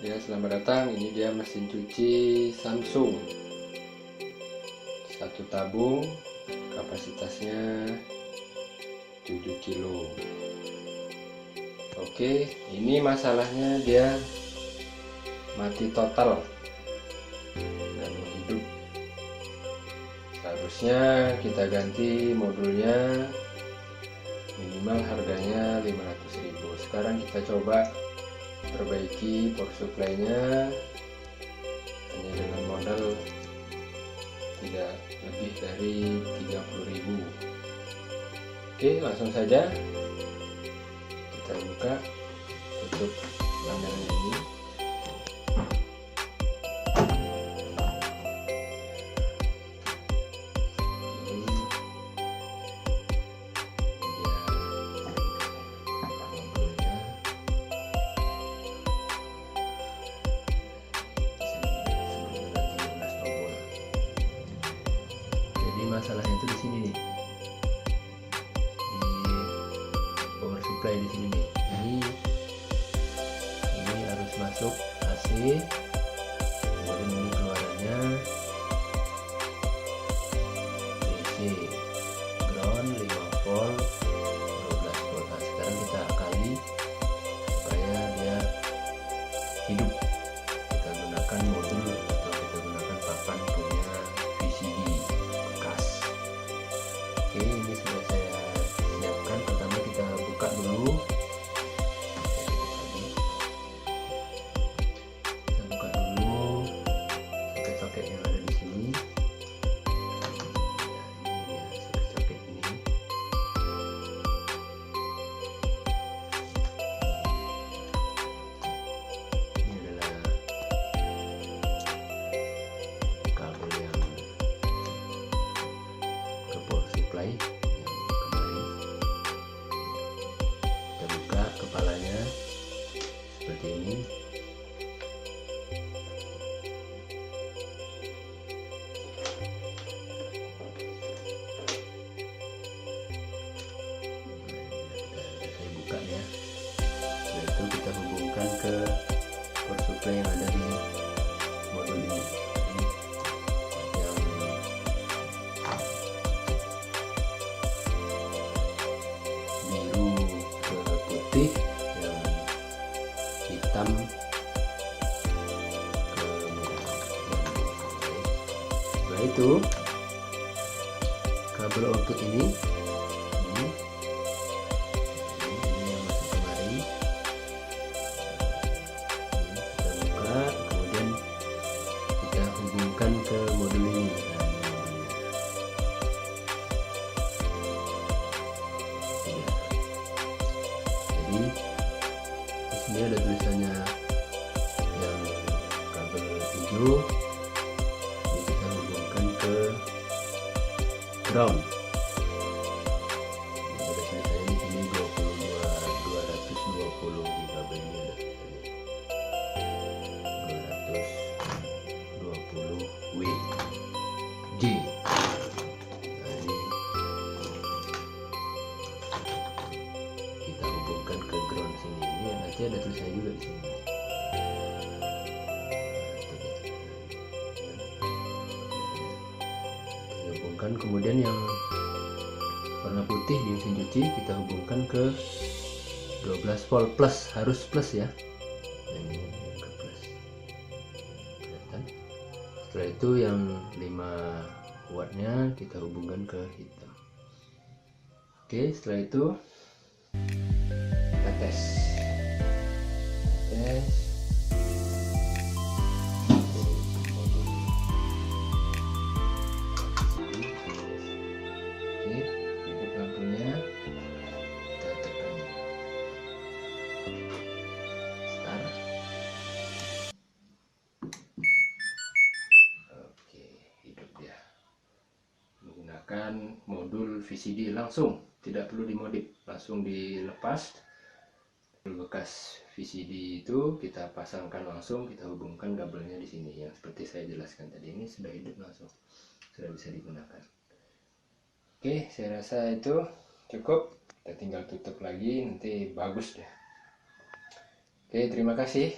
Ya, selamat datang. Ini dia mesin cuci Samsung. Satu tabung, kapasitasnya 7 kilo. Oke, ini masalahnya dia mati total dan hidup. Seharusnya kita ganti modulnya, minimal harganya 500.000. Sekarang kita coba perbaiki power supply-nya hanya dengan modal tidak lebih dari 30.000. Oke, langsung saja kita buka, tutup langganan ini. Masalahnya itu di sini nih, di power supply di sini nih. Ini harus masuk AC, kemudian ini keluarannya DC, ground 5 volt, 12 volt. Nah, sekarang kita akali supaya dia hidup. Kita gunakan modul atau kita gunakan papan punya VCD. Oke, ini sudah saya siapkan. Pertama kita buka dulu. Kita buka dulu soket-soket yang ada di sini. Ini dia soket-soket ini. Ini adalah kabel yang ke power supply yang kemarin. Kita buka kepalanya seperti ini. Saya buka ya. Setelah itu kita hubungkan ke power supply yang ada di modul ini. Yang hitam ke merah. Setelah itu kabel output ini yang masuk kemari. Kita buka, kemudian kita hubungkan ke modul ini. Di sini ada tulisannya yang kabel hijau. Ini kita hubungkan ke ground. Ini ada tulisannya di sini 220 di kabel ini ada tulisannya 220 WG. Hubungkan ke ground sini. Ini nanti ada tulisannya juga di sini. Kita hubungkan, kemudian yang warna putih di mesin cuci kita hubungkan ke 12 volt plus, harus plus ya. Nah, ini ke plus. Kelihatan. Setelah itu yang 5 wattnya kita hubungkan ke hitam. Oke, setelah itu tes. Oke, hidup lampunya. Kita tekan start. Oke, hidup dia. Menggunakan modul VCD langsung, tidak perlu dimodif, langsung dilepas. Bekas VCD itu kita pasangkan langsung, kita hubungkan kabelnya di sini yang seperti saya jelaskan tadi. Ini sudah hidup langsung, sudah bisa digunakan. Oke, saya rasa itu cukup. Kita tinggal tutup lagi, nanti bagus deh. Oke, terima kasih.